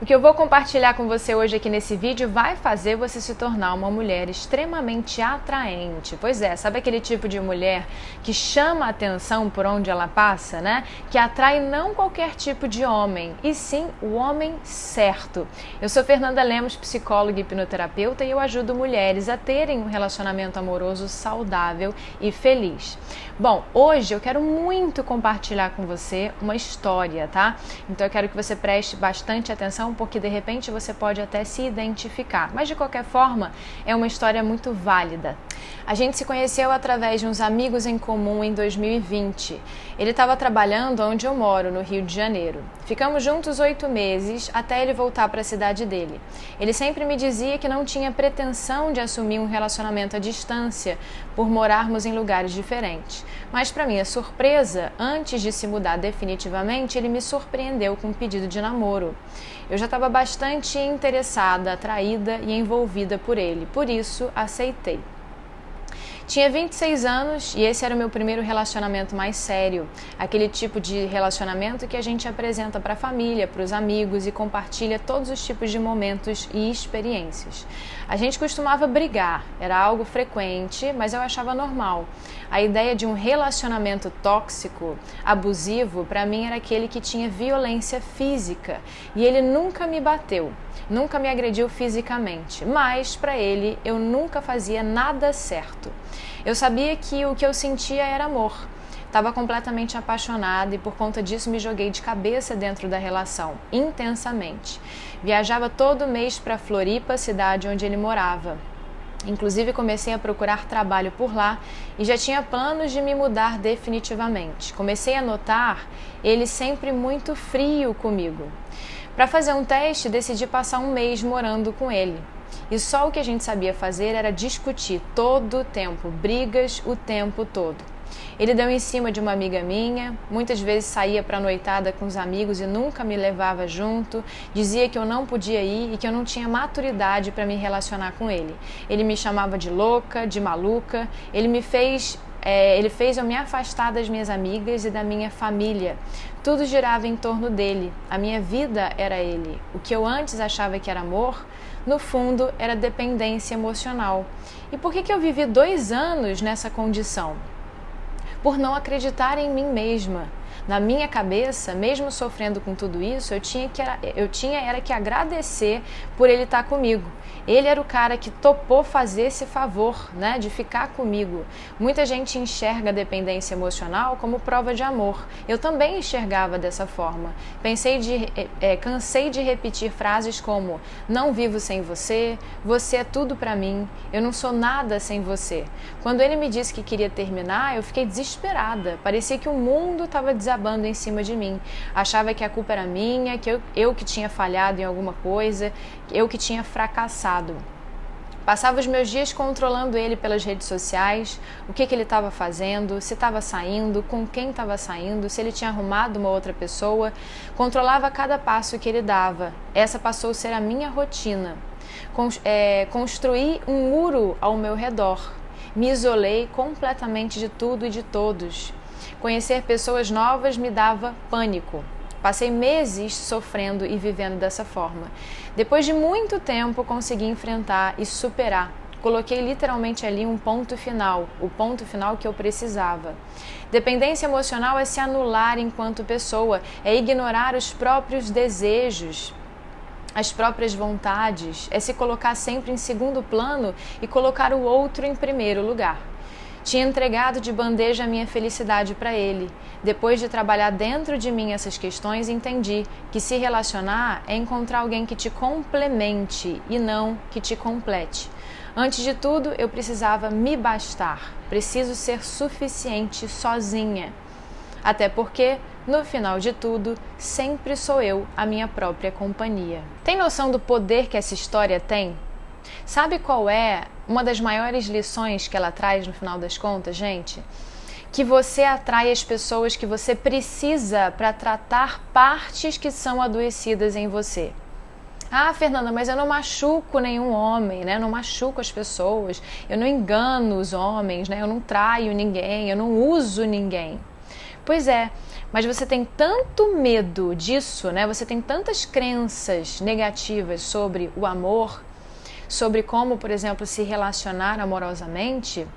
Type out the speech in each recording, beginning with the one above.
O que eu vou compartilhar com você hoje aqui nesse vídeo vai fazer você se tornar uma mulher extremamente atraente. Pois é, sabe aquele tipo de mulher que chama a atenção por onde ela passa, né? Que atrai não qualquer tipo de homem, e sim o homem certo. Eu sou Fernanda Lemos, psicóloga e hipnoterapeuta, e eu ajudo mulheres a terem um relacionamento amoroso saudável e feliz. Bom, hoje eu quero muito compartilhar com você uma história, tá? Então eu quero que você preste bastante atenção, porque de repente você pode até se identificar. Mas de qualquer forma, é uma história muito válida. A gente se conheceu através de uns amigos em comum em 2020. Ele estava trabalhando onde eu moro, no Rio de Janeiro. Ficamos juntos 8 meses até ele voltar para a cidade dele. Ele sempre me dizia que não tinha pretensão de assumir um relacionamento à distância por morarmos em lugares diferentes. Mas para minha surpresa, antes de se mudar definitivamente, ele me surpreendeu com um pedido de namoro. Eu já estava bastante interessada, atraída e envolvida por ele, por isso aceitei. Tinha 26 anos e esse era o meu primeiro relacionamento mais sério, aquele tipo de relacionamento que a gente apresenta para a família, para os amigos e compartilha todos os tipos de momentos e experiências. A gente costumava brigar, era algo frequente, mas eu achava normal. A ideia de um relacionamento tóxico, abusivo, para mim era aquele que tinha violência física e ele nunca me bateu, nunca me agrediu fisicamente, mas para ele eu nunca fazia nada certo. Eu sabia que o que eu sentia era amor. Estava completamente apaixonada e por conta disso me joguei de cabeça dentro da relação, intensamente. Viajava todo mês para Floripa, cidade onde ele morava. Inclusive comecei a procurar trabalho por lá e já tinha planos de me mudar definitivamente. Comecei a notar ele sempre muito frio comigo. Para fazer um teste, decidi passar um mês morando com ele. E só o que a gente sabia fazer era discutir todo o tempo, brigas o tempo todo. Ele deu em cima de uma amiga minha, muitas vezes saía para a noitada com os amigos e nunca me levava junto, dizia que eu não podia ir e que eu não tinha maturidade para me relacionar com ele. Ele me chamava de louca, de maluca, ele fez eu me afastar das minhas amigas e da minha família. Tudo girava em torno dele, a minha vida era ele. O que eu antes achava que era amor, no fundo era dependência emocional. E por que eu vivi 2 anos nessa condição? Por não acreditar em mim mesma. Na minha cabeça, mesmo sofrendo com tudo isso, eu tinha que agradecer por ele estar comigo. Ele era o cara que topou fazer esse favor, né, de ficar comigo. Muita gente enxerga a dependência emocional como prova de amor. Eu também enxergava dessa forma. Cansei de repetir frases como: não vivo sem você, você é tudo pra mim, eu não sou nada sem você. Quando ele me disse que queria terminar, eu fiquei desesperada. Parecia que o mundo estava desabando em cima de mim. Achava que a culpa era minha, que eu que tinha falhado em alguma coisa, eu que tinha fracassado. Passava os meus dias controlando ele pelas redes sociais, o que ele estava fazendo, se estava saindo, com quem estava saindo, se ele tinha arrumado uma outra pessoa. Controlava cada passo que ele dava. Essa passou a ser a minha rotina. Construí um muro ao meu redor. Me isolei completamente de tudo e de todos. Conhecer pessoas novas me dava pânico. Passei meses sofrendo e vivendo dessa forma. Depois de muito tempo, consegui enfrentar e superar. Coloquei literalmente ali um ponto final, o ponto final que eu precisava. Dependência emocional é se anular enquanto pessoa, é ignorar os próprios desejos, as próprias vontades, é se colocar sempre em segundo plano e colocar o outro em primeiro lugar. Tinha entregado de bandeja a minha felicidade para ele. Depois de trabalhar dentro de mim essas questões, entendi que se relacionar é encontrar alguém que te complemente e não que te complete. Antes de tudo, eu precisava me bastar. Preciso ser suficiente sozinha. Até porque, no final de tudo, sempre sou eu a minha própria companhia. Tem noção do poder que essa história tem? Sabe qual é uma das maiores lições que ela traz no final das contas, gente? Que você atrai as pessoas que você precisa para tratar partes que são adoecidas em você. Ah, Fernanda, mas eu não machuco nenhum homem, né? Eu não machuco as pessoas, eu não engano os homens, né? Eu não traio ninguém, eu não uso ninguém. Pois é, mas você tem tanto medo disso, né? Você tem tantas crenças negativas sobre o amor, sobre como, por exemplo, se relacionar amorosamente,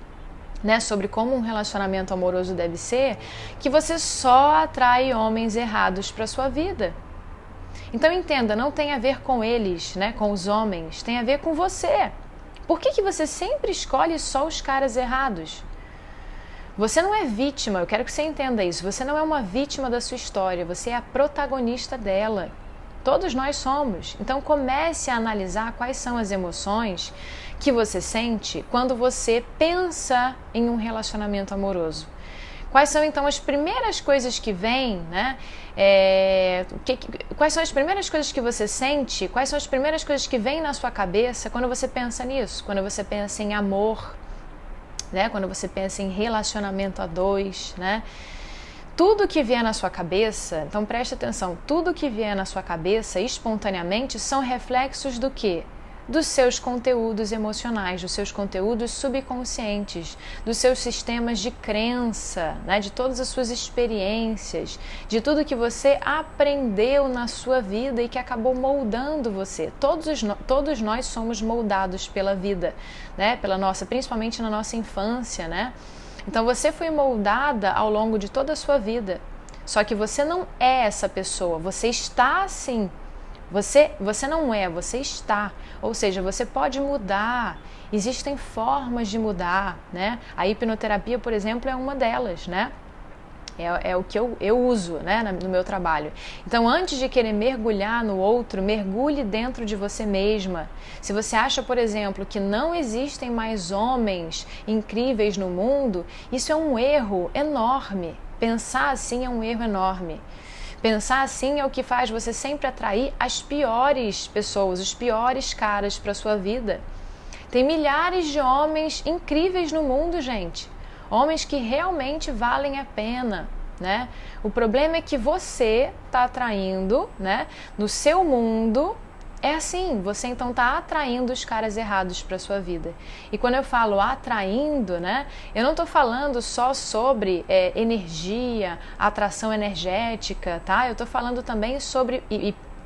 né, sobre como um relacionamento amoroso deve ser, que você só atrai homens errados para sua vida. Então entenda, não tem a ver com eles, né, com os homens, tem a ver com você. Por que você sempre escolhe só os caras errados? Você não é vítima, eu quero que você entenda isso. Você não é uma vítima da sua história, você é a protagonista dela. Todos nós somos. Então comece a analisar quais são as emoções que você sente quando você pensa em um relacionamento amoroso. Quais são então as primeiras coisas que vêm, né? Quais são as primeiras coisas que você sente? Quais são as primeiras coisas que vêm na sua cabeça quando você pensa nisso? Quando você pensa em amor, né? Quando você pensa em relacionamento a dois, né? Tudo que vier na sua cabeça, então preste atenção, tudo que vier na sua cabeça espontaneamente são reflexos do quê? Dos seus conteúdos emocionais, dos seus conteúdos subconscientes, dos seus sistemas de crença, né? De todas as suas experiências, de tudo que você aprendeu na sua vida e que acabou moldando você. Todos nós somos moldados pela vida, né? Principalmente na nossa infância, né? Então você foi moldada ao longo de toda a sua vida. Só que você não é essa pessoa, você está assim. Você não é, você está. Ou seja, você pode mudar. Existem formas de mudar, né? A hipnoterapia, por exemplo, é uma delas, né? É o que eu uso, né, no meu trabalho. Então, antes de querer mergulhar no outro, mergulhe dentro de você mesma. Se você acha, por exemplo, que não existem mais homens incríveis no mundo, isso é um erro enorme. Pensar assim é um erro enorme. Pensar assim é o que faz você sempre atrair as piores pessoas, os piores caras para sua vida. Tem milhares de homens incríveis no mundo, gente. Homens que realmente valem a pena, né? O problema é que você está atraindo, né? No seu mundo, é assim, você então está atraindo os caras errados para sua vida. E quando eu falo atraindo, né? Eu não estou falando só sobre energia, atração energética, tá? Eu estou falando também sobre,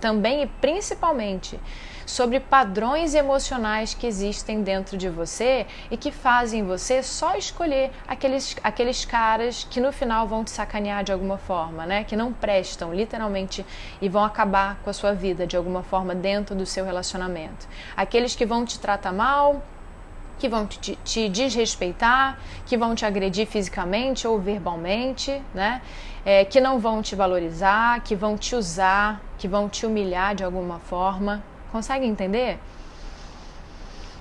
também e principalmente, sobre padrões emocionais que existem dentro de você e que fazem você só escolher aqueles caras que no final vão te sacanear de alguma forma, né? Que não prestam, literalmente, e vão acabar com a sua vida de alguma forma dentro do seu relacionamento. Aqueles que vão te tratar mal, que vão te desrespeitar, que vão te agredir fisicamente ou verbalmente, né? Que não vão te valorizar, que vão te usar, que vão te humilhar de alguma forma. Consegue entender?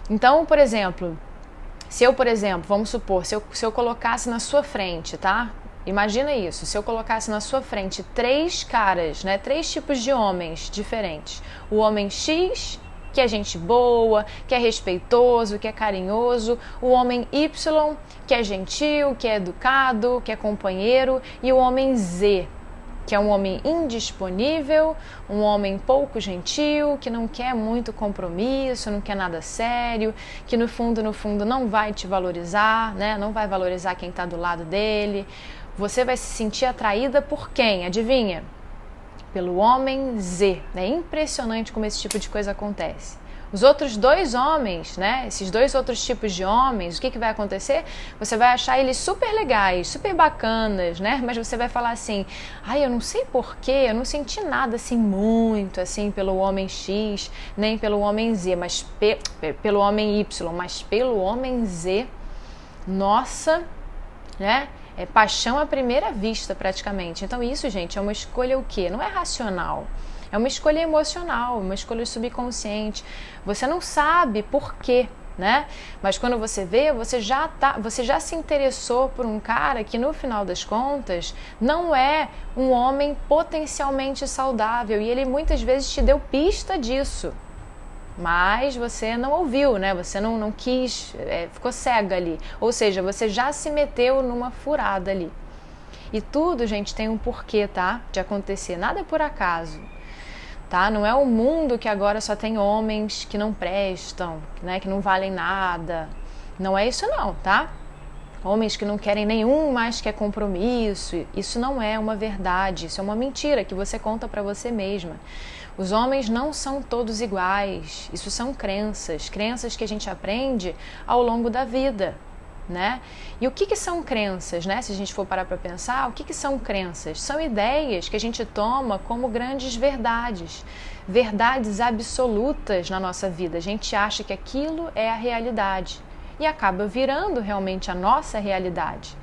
Então, por exemplo, vamos supor, se eu colocasse na sua frente, tá? Imagina isso, se eu colocasse na sua frente 3 caras, né? 3 tipos de homens diferentes. O homem X, que é gente boa, que é respeitoso, que é carinhoso. O homem Y, que é gentil, que é educado, que é companheiro. E o homem Z, que é um homem indisponível, um homem pouco gentil, que não quer muito compromisso, não quer nada sério, que no fundo não vai te valorizar, né? Não vai valorizar quem está do lado dele. Você vai se sentir atraída por quem? Adivinha? Pelo homem Z. É impressionante como esse tipo de coisa acontece. Os outros 2 homens, né? Esses 2 outros tipos de homens, o que vai acontecer? Você vai achar eles super legais, super bacanas, né? Mas você vai falar assim, eu não sei porquê, eu não senti nada assim muito assim pelo homem X, nem pelo homem Z, mas pelo homem Y, mas pelo homem Z, nossa, né? É paixão à primeira vista praticamente. Então isso, gente, é uma escolha o quê? Não é racional. É uma escolha emocional, uma escolha subconsciente. Você não sabe por quê, né? Mas quando você vê, você já se interessou por um cara que no final das contas não é um homem potencialmente saudável e ele muitas vezes te deu pista disso. Mas você não ouviu, né? Você não quis, ficou cega ali. Ou seja, você já se meteu numa furada ali. E tudo, gente, tem um porquê, tá? De acontecer. Nada é por acaso. Tá? Não é um mundo que agora só tem homens que não prestam, né? Que não valem nada. Não é isso não, tá? homens que não querem nenhum mais que é compromisso. Isso não é uma verdade, isso é uma mentira que você conta para você mesma. Os homens não são todos iguais, isso são crenças que a gente aprende ao longo da vida, né? E o que são crenças, né? Se a gente for parar para pensar, o que são crenças? São ideias que a gente toma como grandes verdades, verdades absolutas na nossa vida. A gente acha que aquilo é a realidade e acaba virando realmente a nossa realidade.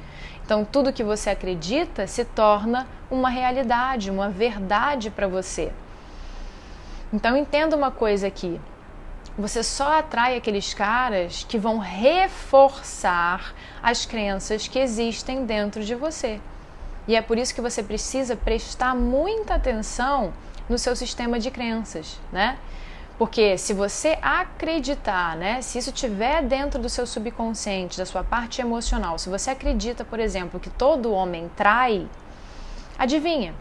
Então, tudo que você acredita se torna uma realidade, uma verdade para você. Então, entenda uma coisa aqui. Você só atrai aqueles caras que vão reforçar as crenças que existem dentro de você. E é por isso que você precisa prestar muita atenção no seu sistema de crenças, né? Porque se você acreditar, né, se isso estiver dentro do seu subconsciente, da sua parte emocional, se você acredita, por exemplo, que todo homem trai, adivinha?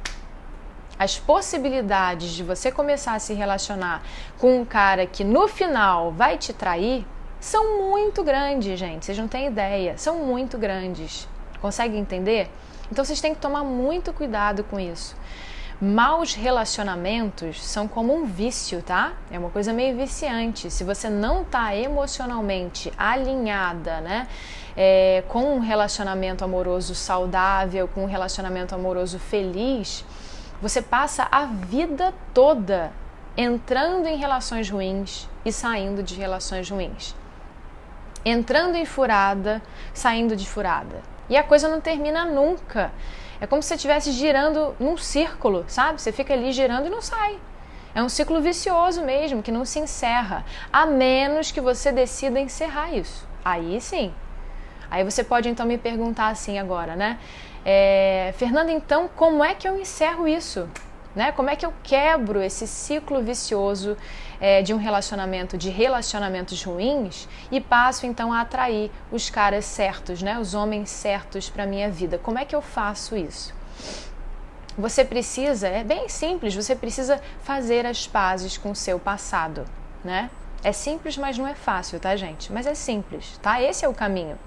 As possibilidades de você começar a se relacionar com um cara que no final vai te trair são muito grandes, gente. Vocês não têm ideia, são muito grandes. Consegue entender? Então vocês têm que tomar muito cuidado com isso. Maus relacionamentos são como um vício, tá? É uma coisa meio viciante. Se você não está emocionalmente alinhada, né, com um relacionamento amoroso saudável, com um relacionamento amoroso feliz, você passa a vida toda entrando em relações ruins e saindo de relações ruins. Entrando em furada, saindo de furada. E a coisa não termina nunca. É como se você estivesse girando num círculo, sabe? Você fica ali girando e não sai. É um ciclo vicioso mesmo, que não se encerra. A menos que você decida encerrar isso. Aí sim. Aí você pode então me perguntar assim agora, né? Fernanda, então como é que eu encerro isso? Né? Como é que eu quebro esse ciclo vicioso de um relacionamento, de relacionamentos ruins e passo então a atrair os caras certos, né? Os homens certos para a minha vida? Como é que eu faço isso? Você precisa, é bem simples, você precisa fazer as pazes com o seu passado, né? É simples, mas não é fácil, tá, gente? Mas é simples, tá? Esse é o caminho.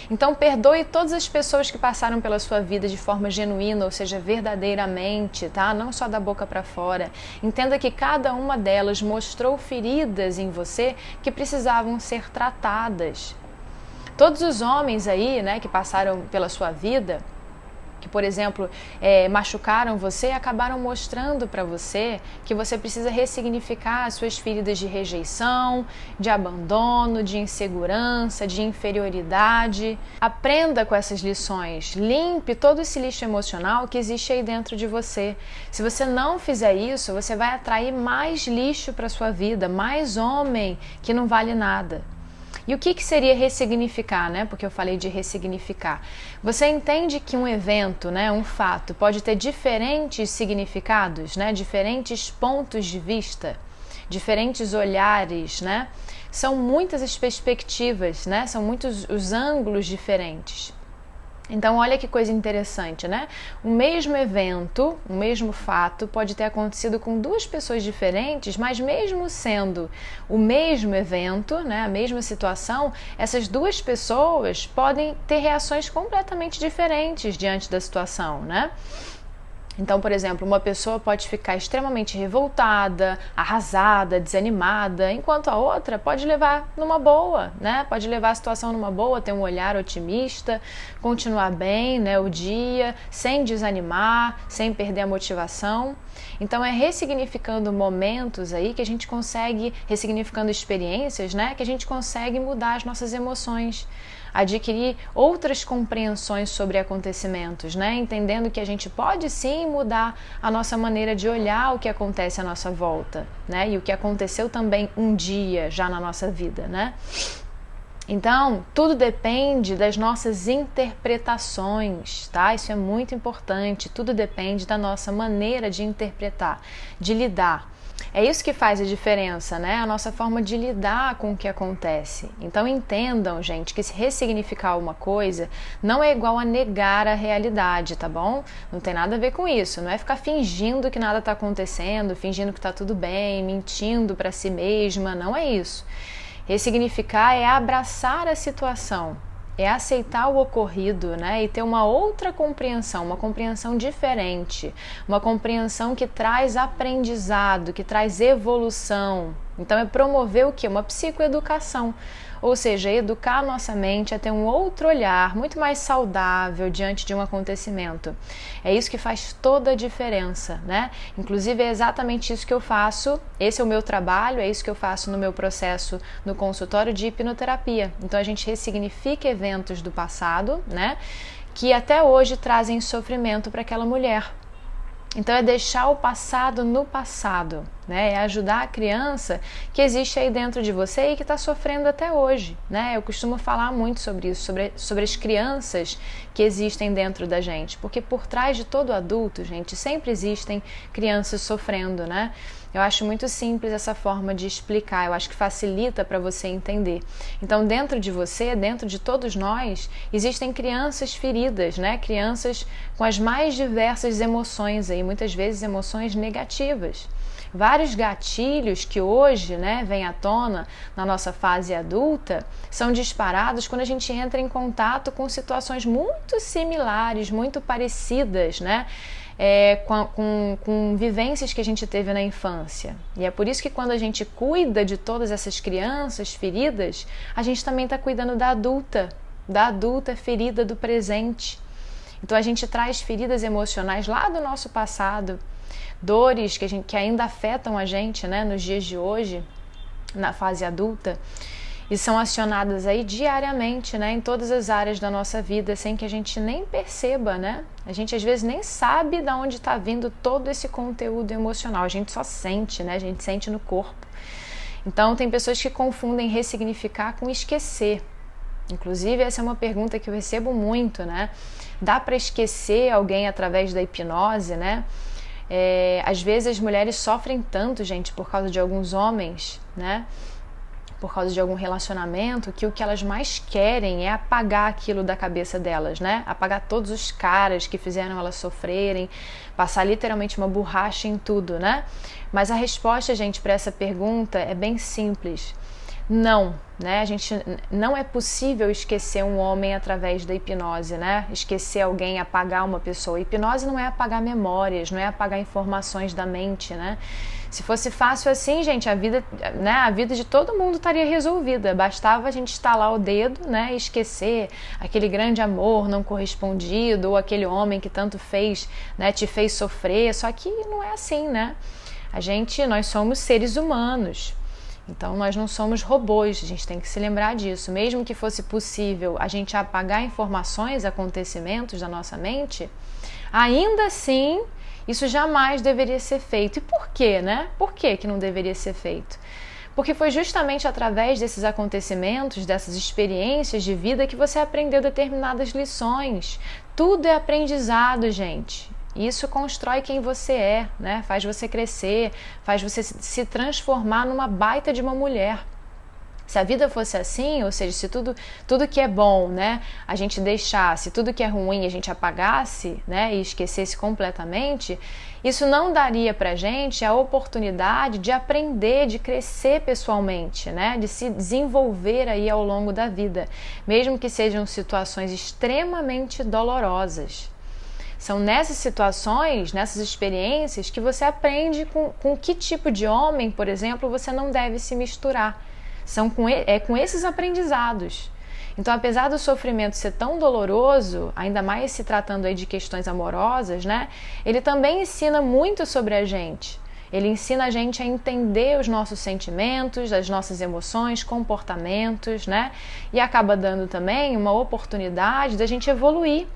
Então, perdoe todas as pessoas que passaram pela sua vida de forma genuína, ou seja, verdadeiramente, tá? Não só da boca para fora. Entenda que cada uma delas mostrou feridas em você que precisavam ser tratadas. Todos os homens aí, né, que passaram pela sua vida, que, por exemplo, machucaram você, acabaram mostrando para você que você precisa ressignificar as suas feridas de rejeição, de abandono, de insegurança, de inferioridade. Aprenda com essas lições, limpe todo esse lixo emocional que existe aí dentro de você. Se você não fizer isso, você vai atrair mais lixo para sua vida, mais homem que não vale nada. E o que seria ressignificar, né? Porque eu falei de ressignificar. Você entende que um evento, né, um fato, pode ter diferentes significados, né? Diferentes pontos de vista, diferentes olhares, né? São muitas as perspectivas, né? São muitos os ângulos diferentes. Então, olha que coisa interessante, né? O mesmo evento, o mesmo fato pode ter acontecido com duas pessoas diferentes, mas mesmo sendo o mesmo evento, né, a mesma situação, essas duas pessoas podem ter reações completamente diferentes diante da situação, né? Então, por exemplo, uma pessoa pode ficar extremamente revoltada, arrasada, desanimada, enquanto a outra pode levar numa boa, né? Pode levar a situação numa boa, ter um olhar otimista, continuar bem, né, o dia, sem desanimar, sem perder a motivação. Então, é ressignificando momentos aí que a gente consegue, ressignificando experiências, né, que a gente consegue mudar as nossas emoções, adquirir outras compreensões sobre acontecimentos, né? Entendendo que a gente pode sim mudar a nossa maneira de olhar o que acontece à nossa volta, né? E o que aconteceu também um dia já na nossa vida, né? Então, tudo depende das nossas interpretações, tá? Isso é muito importante, tudo depende da nossa maneira de interpretar, de lidar. É isso que faz a diferença, né? A nossa forma de lidar com o que acontece. Então entendam, gente, que se ressignificar uma coisa não é igual a negar a realidade, tá bom? Não tem nada a ver com isso. Não é ficar fingindo que nada tá acontecendo, fingindo que tá tudo bem, mentindo para si mesma, não é isso. Ressignificar é abraçar a situação é aceitar o ocorrido, né, e ter uma outra compreensão, uma compreensão diferente, uma compreensão que traz aprendizado, que traz evolução. Então é promover o quê? Uma psicoeducação, ou seja, educar a nossa mente a ter um outro olhar, muito mais saudável diante de um acontecimento. É isso que faz toda a diferença, né? Inclusive é exatamente isso que eu faço, esse é o meu trabalho, é isso que eu faço no meu processo no consultório de hipnoterapia. Então a gente ressignifica eventos do passado, né, que até hoje trazem sofrimento para aquela mulher. Então é deixar o passado no passado, né? É ajudar a criança que existe aí dentro de você e que está sofrendo até hoje, né? Eu costumo falar muito sobre isso, sobre as crianças que existem dentro da gente, porque por trás de todo adulto, gente, sempre existem crianças sofrendo, né? Eu acho muito simples essa forma de explicar, eu acho que facilita para você entender. Então, dentro de você, dentro de todos nós, existem crianças feridas, né? Crianças com as mais diversas emoções aí, muitas vezes emoções negativas. Vários gatilhos que hoje, né, vêm à tona na nossa fase adulta são disparados quando a gente entra em contato com situações muito similares, muito parecidas, né? Com vivências que a gente teve na infância. E é por isso que quando a gente cuida de todas essas crianças feridas, a gente também está cuidando da adulta ferida do presente. Então a gente traz feridas emocionais lá do nosso passado, dores que ainda afetam a gente, né, nos dias de hoje, na fase adulta, e são acionadas aí diariamente, né, em todas as áreas da nossa vida, sem que a gente nem perceba, né? A gente às vezes nem sabe de onde está vindo todo esse conteúdo emocional, a gente só sente, né? A gente sente no corpo. Então tem pessoas que confundem ressignificar com esquecer. Inclusive essa é uma pergunta que eu recebo muito, né? Dá para esquecer alguém através da hipnose, né? Às vezes as mulheres sofrem tanto, gente, por causa de alguns homens, né? Por causa de algum relacionamento, que o que elas mais querem é apagar aquilo da cabeça delas, né? Apagar todos os caras que fizeram elas sofrerem, passar literalmente uma borracha em tudo, né? Mas a resposta, gente, para essa pergunta é bem simples. Não, né? A gente não é possível esquecer um homem através da hipnose, né? Esquecer alguém, apagar uma pessoa. Hipnose não é apagar memórias, não é apagar informações da mente, né? Se fosse fácil assim, gente, a vida, né, a vida de todo mundo estaria resolvida. Bastava a gente estalar o dedo, né, e esquecer aquele grande amor não correspondido ou aquele homem que tanto fez, né, te fez sofrer. Só que não é assim, né? Nós somos seres humanos. Então nós não somos robôs, a gente tem que se lembrar disso. Mesmo que fosse possível a gente apagar informações, acontecimentos da nossa mente, ainda assim isso jamais deveria ser feito. E por quê, né? Por que não deveria ser feito? Porque foi justamente através desses acontecimentos, dessas experiências de vida que você aprendeu determinadas lições. Tudo é aprendizado, gente. Isso constrói quem você é, né? Faz você crescer, faz você se transformar numa baita de uma mulher. Se a vida fosse assim, ou seja, se tudo que é bom, né, a gente deixasse, tudo que é ruim a gente apagasse, né, e esquecesse completamente, isso não daria pra gente a oportunidade de aprender, de crescer pessoalmente, né, de se desenvolver aí ao longo da vida, mesmo que sejam situações extremamente dolorosas. São nessas situações, nessas experiências, que você aprende com que tipo de homem, por exemplo, você não deve se misturar. São com esses aprendizados. Então, apesar do sofrimento ser tão doloroso, ainda mais se tratando aí de questões amorosas, né? Ele também ensina muito sobre a gente. Ele ensina a gente a entender os nossos sentimentos, as nossas emoções, comportamentos, né? E acaba dando também uma oportunidade da gente evoluir,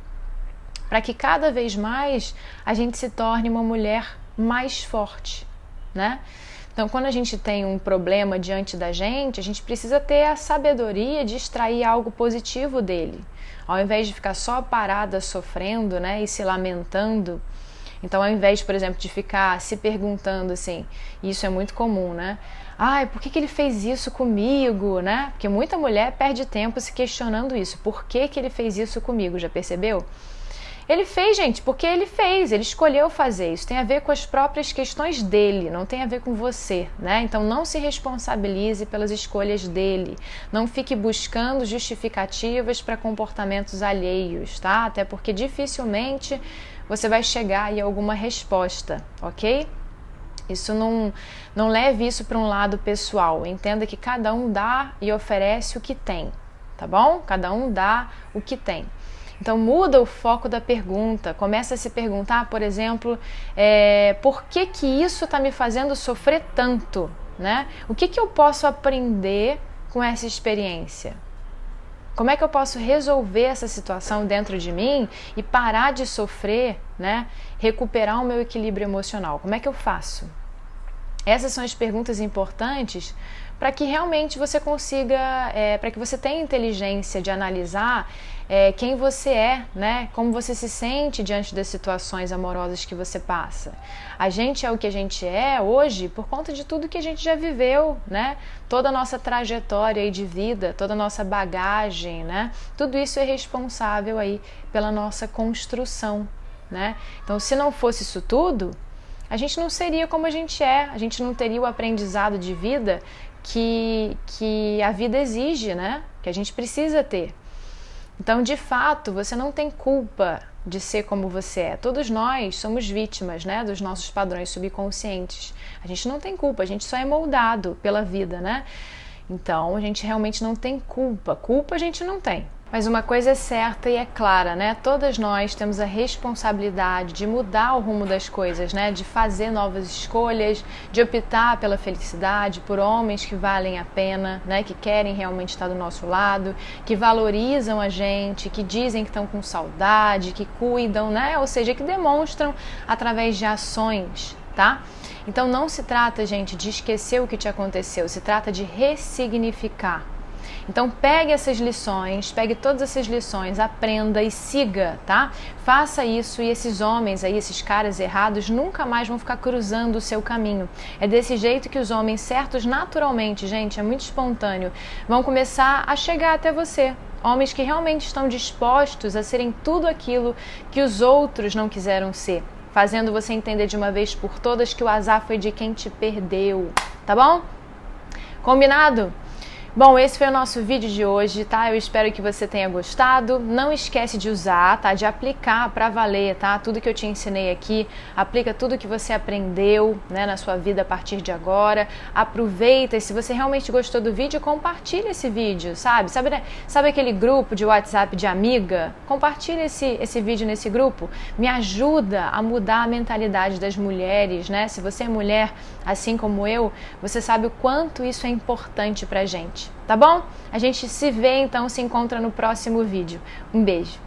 para que cada vez mais a gente se torne uma mulher mais forte, né? Então, quando a gente tem um problema diante da gente, a gente precisa ter a sabedoria de extrair algo positivo dele, ao invés de ficar só parada sofrendo, né, e se lamentando. Então, ao invés, por exemplo, de ficar se perguntando assim, e isso é muito comum, né? Ai, por que ele fez isso comigo, né? Porque muita mulher perde tempo se questionando isso. Por que ele fez isso comigo? Já percebeu? Ele fez, gente, porque ele fez, ele escolheu fazer. Isso tem a ver com as próprias questões dele, não tem a ver com você, né? Então não se responsabilize pelas escolhas dele. Não fique buscando justificativas para comportamentos alheios, tá? Até porque dificilmente você vai chegar aí a alguma resposta, ok? Isso não leve isso para um lado pessoal. Entenda que cada um dá e oferece o que tem, tá bom? Cada um dá o que tem. Então muda o foco da pergunta, começa a se perguntar, por exemplo, por que isso está me fazendo sofrer tanto, né? O que eu posso aprender com essa experiência? Como é que eu posso resolver essa situação dentro de mim e parar de sofrer, né? Recuperar o meu equilíbrio emocional? Como é que eu faço? Essas são as perguntas importantes para que realmente você consiga, para que você tenha inteligência de analisar quem você é, né? Como você se sente diante das situações amorosas que você passa. A gente é o que a gente é hoje por conta de tudo que a gente já viveu, né? Toda a nossa trajetória aí de vida, toda a nossa bagagem, né? Tudo isso é responsável aí pela nossa construção, né? Então, se não fosse isso tudo, a gente não seria como a gente não teria o aprendizado de vida que a vida exige, né? Que a gente precisa ter. Então, de fato, você não tem culpa de ser como você é. Todos nós somos vítimas, né, dos nossos padrões subconscientes. A gente não tem culpa, a gente só é moldado pela vida, né? Então, a gente realmente não tem culpa. Culpa a gente não tem. Mas uma coisa é certa e é clara, né? Todas nós temos a responsabilidade de mudar o rumo das coisas, né? De fazer novas escolhas, de optar pela felicidade, por homens que valem a pena, né? Que querem realmente estar do nosso lado, que valorizam a gente, que dizem que estão com saudade, que cuidam, né? Ou seja, que demonstram através de ações, tá? Então não se trata, gente, de esquecer o que te aconteceu, se trata de ressignificar. Então pegue essas lições, pegue todas essas lições, aprenda e siga, tá? Faça isso e esses homens aí, esses caras errados, nunca mais vão ficar cruzando o seu caminho. É desse jeito que os homens certos, naturalmente, gente, é muito espontâneo, vão começar a chegar até você. Homens que realmente estão dispostos a serem tudo aquilo que os outros não quiseram ser, fazendo você entender de uma vez por todas que o azar foi de quem te perdeu, tá bom? Combinado? Bom, esse foi o nosso vídeo de hoje, tá? Eu espero que você tenha gostado. Não esquece de usar, tá? De aplicar pra valer, tá? Tudo que eu te ensinei aqui, aplica tudo que você aprendeu, né, na sua vida a partir de agora. Aproveita e se você realmente gostou do vídeo, compartilha esse vídeo, sabe? Sabe aquele grupo de WhatsApp de amiga? Compartilha esse vídeo nesse grupo. Me ajuda a mudar a mentalidade das mulheres, né? Se você é mulher, assim como eu, você sabe o quanto isso é importante pra gente. Tá bom? A gente se vê, então, se encontra no próximo vídeo. Um beijo!